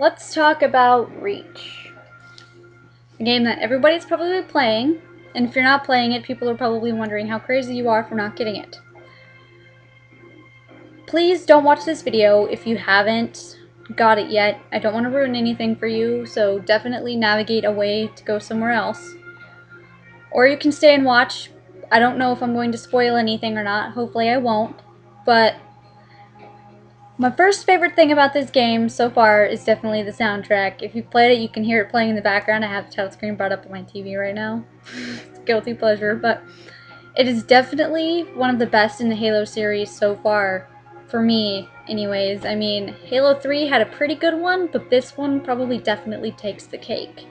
let's talk about Reach. A game that everybody's probably playing, and if you're not playing it, people are probably wondering how crazy you are for not getting it. Please don't watch this video if you haven't got it yet. I don't want to ruin anything for you, so definitely navigate away to go somewhere else. Or you can stay and watch. I don't know if I'm going to spoil anything or not. Hopefully I won't. But my first favorite thing about this game so far is definitely the soundtrack. If you've played it, you can hear it playing in the background. I have the title screen brought up on my TV right now. It's a guilty pleasure, but it is definitely one of the best in the Halo series so far. For me, anyways. I mean, Halo 3 had a pretty good one, but this one probably definitely takes the cake.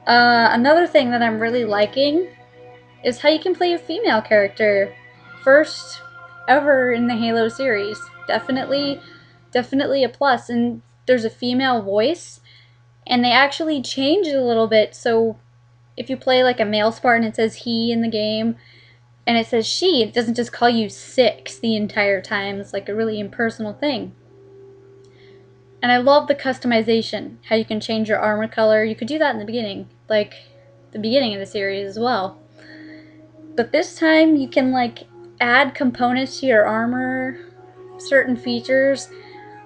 Another thing that I'm really liking is how you can play a female character. First ever in the Halo series. Definitely a plus. And there's a female voice, and they actually changed it a little bit, so if you play like a male Spartan, it says he in the game, and it says she. It doesn't just call you 6 the entire time. It's like a really impersonal thing. And I love the customization, how you can change your armor color. You could do that in the beginning, like the beginning of the series as well. But this time you can like add components to your armor, certain features,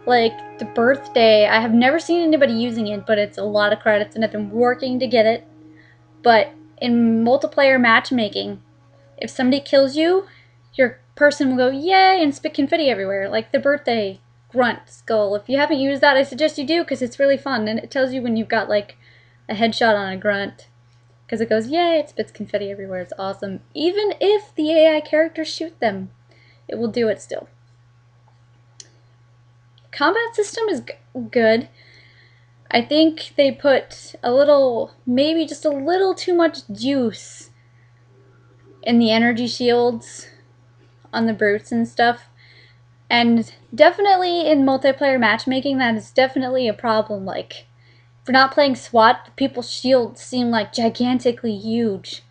like the birthday. I have never seen anybody using it, but it's a lot of credits and I've been working to get it. But in multiplayer matchmaking, if somebody kills you, your person will go yay and spit confetti everywhere, like the birthday grunt skull. If you haven't used that, I suggest you do because it's really fun, and it tells you when you've got like a headshot on a grunt, because it goes yay, it spits confetti everywhere. It's awesome. Even if the AI characters shoot them, it will do it still. Combat system is good. I think they put a little, maybe just a little too much juice in the energy shields on the brutes and stuff. And definitely in multiplayer matchmaking, that is definitely a problem. Like, if you're not playing SWAT, people's shields seem like gigantically huge.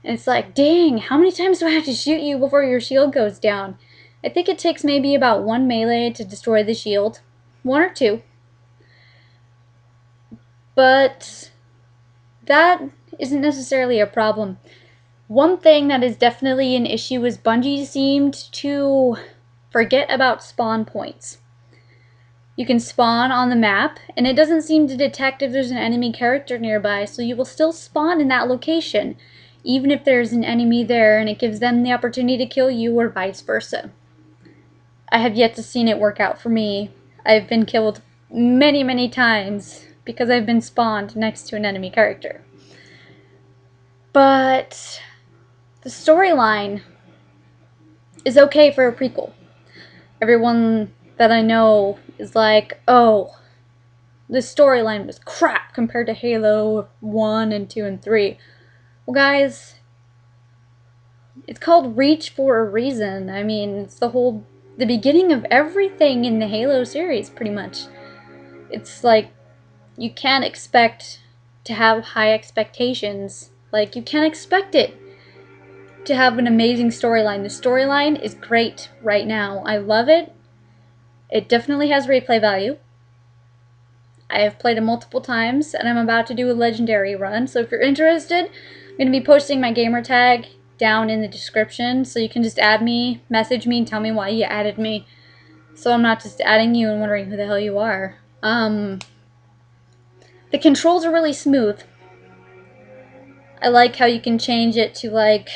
And it's like, dang, how many times do I have to shoot you before your shield goes down? I think it takes maybe about 1 melee to destroy the shield. 1 or 2. But that isn't necessarily a problem. One thing that is definitely an issue is Bungie seemed to forget about spawn points. You can spawn on the map, and it doesn't seem to detect if there's an enemy character nearby, so you will still spawn in that location, even if there's an enemy there, and it gives them the opportunity to kill you, or vice versa. I have yet to see it work out for me. I've been killed many times because I've been spawned next to an enemy character. But the storyline is okay for a prequel. Everyone that I know is like, oh, this storyline was crap compared to Halo 1 and 2 and 3. Well, guys, it's called Reach for a reason. I mean, it's the beginning of everything in the Halo series, pretty much. It's like, you can't expect to have high expectations. Like, you can't expect it to have an amazing storyline. The storyline is great right now. I love it. It definitely has replay value. I have played it multiple times, and I'm about to do a legendary run, so if you're interested, I'm going to be posting my gamertag down in the description, so you can just add me, message me, and tell me why you added me, so I'm not just adding you and wondering who the hell you are. The controls are really smooth. I like how you can change it to like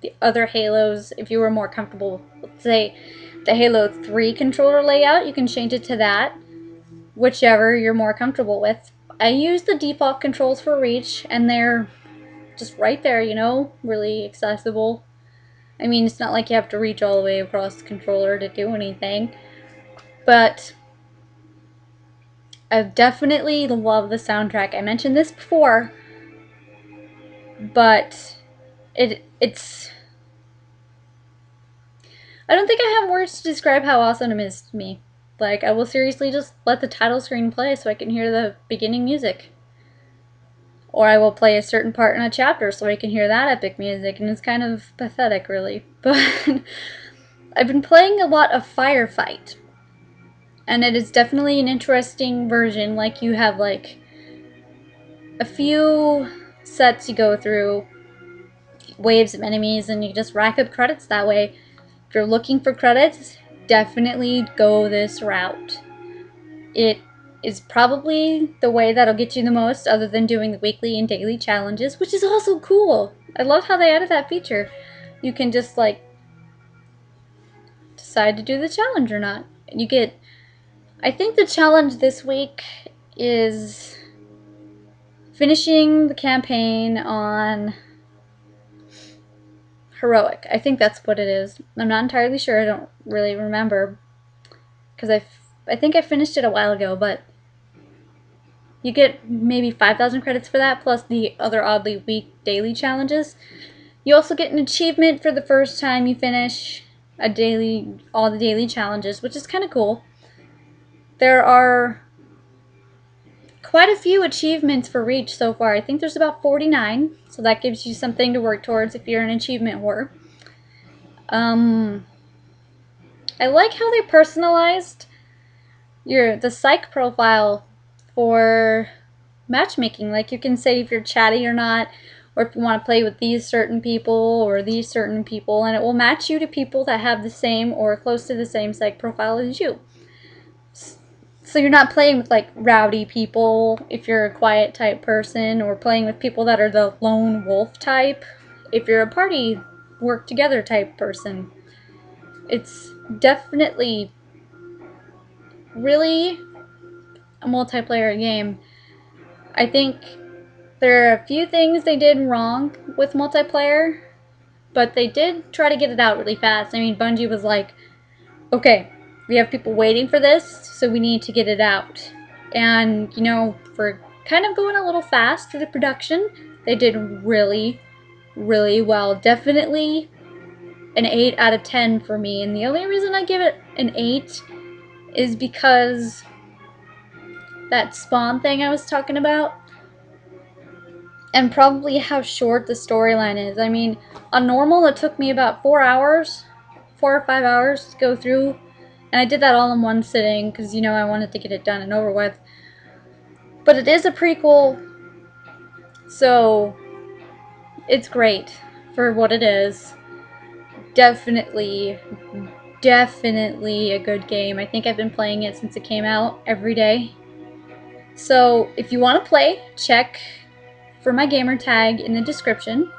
the other Halos if you were more comfortable. Let's say the Halo 3 controller layout, you can change it to that, whichever you're more comfortable with. I use the default controls for Reach, and they're just right there, you know, really accessible. I mean, it's not like you have to reach all the way across the controller to do anything, but I definitely love the soundtrack. I mentioned this before, but it's I don't think I have words to describe how awesome it is to me. Like, I will seriously just let the title screen play so I can hear the beginning music. Or I will play a certain part in a chapter so I can hear that epic music, and it's kind of pathetic, really. But I've been playing a lot of Firefight. and it is definitely an interesting version. Like, you have like a few sets you go through, waves of enemies, and you just rack up credits that way. If you're looking for credits, definitely go this route. It is probably the way that'll get you the most, other than doing the weekly and daily challenges, which is also cool. I love how they added that feature. You can just like decide to do the challenge or not. You get, I think the challenge this week is finishing the campaign on heroic. I think that's what it is. I'm not entirely sure. I don't really remember, because I think I finished it a while ago, but you get maybe 5,000 credits for that, plus the other oddly weak daily challenges. You also get an achievement for the first time you finish all the daily challenges, which is kind of cool. There are quite a few achievements for Reach so far. I think there's about 49, so that gives you something to work towards if you're an achievement whore. I like how they personalized the psych profile for matchmaking. Like, you can say if you're chatty or not, or if you want to play with these certain people or these certain people, and it will match you to people that have the same or close to the same psych profile as you. So you're not playing with like rowdy people if you're a quiet type person, or playing with people that are the lone wolf type if you're a party work together type person. It's definitely really a multiplayer game. I think there are a few things they did wrong with multiplayer, but they did try to get it out really fast. I mean, Bungie was like, okay, we have people waiting for this, so we need to get it out. And, you know, for kind of going a little fast for the production, they did really, really well. Definitely an 8 out of 10 for me. And the only reason I give it an 8 is because that spawn thing I was talking about, and probably how short the storyline is. I mean, on normal, it took me about 4 or 5 hours to go through, and I did that all in one sitting because, you know, I wanted to get it done and over with. But it is a prequel, so it's great for what it is. Definitely a good game. I think I've been playing it since it came out every day. So if you want to play, check for my gamer tag in the description.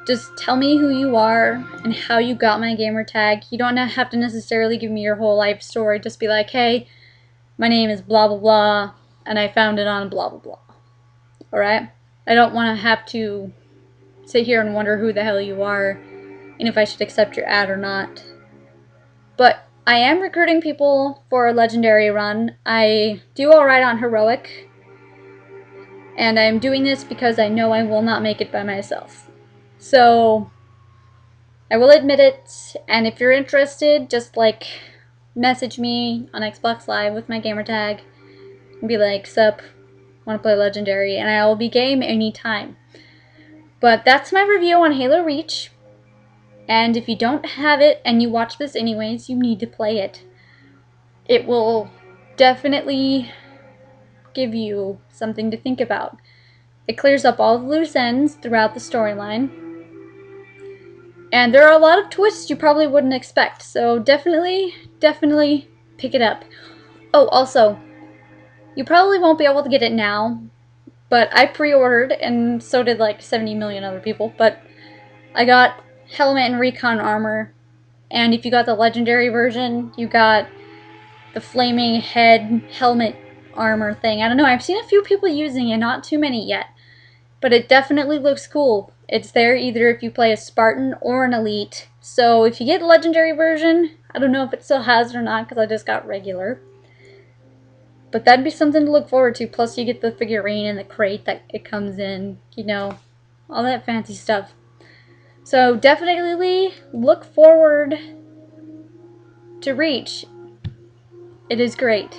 Just tell me who you are and how you got my gamer tag. You don't have to necessarily give me your whole life story. Just be like, hey, my name is blah blah blah, and I found it on blah blah blah. Alright? I don't want to have to sit here and wonder who the hell you are and if I should accept your ad or not. But I am recruiting people for a legendary run. I do alright on heroic, and I'm doing this because I know I will not make it by myself. So I will admit it, and if you're interested, just like message me on Xbox Live with my gamertag and be like, sup, want to play legendary, and I will be game anytime. But that's my review on Halo Reach, and if you don't have it and you watch this anyways, you need to play it. It will definitely give you something to think about. It clears up all the loose ends throughout the storyline, and there are a lot of twists you probably wouldn't expect, so definitely pick it up. Oh, also, you probably won't be able to get it now, but I pre-ordered, and so did like 70 million other people, but I got helmet and recon armor, and if you got the legendary version, you got the flaming head helmet armor thing. I don't know, I've seen a few people using it, not too many yet, but it definitely looks cool. It's there either if you play a Spartan or an Elite, so if you get the legendary version, I don't know if it still has it or not because I just got regular, but that'd be something to look forward to. Plus you get the figurine and the crate that it comes in, you know, all that fancy stuff. So definitely look forward to Reach. It is great.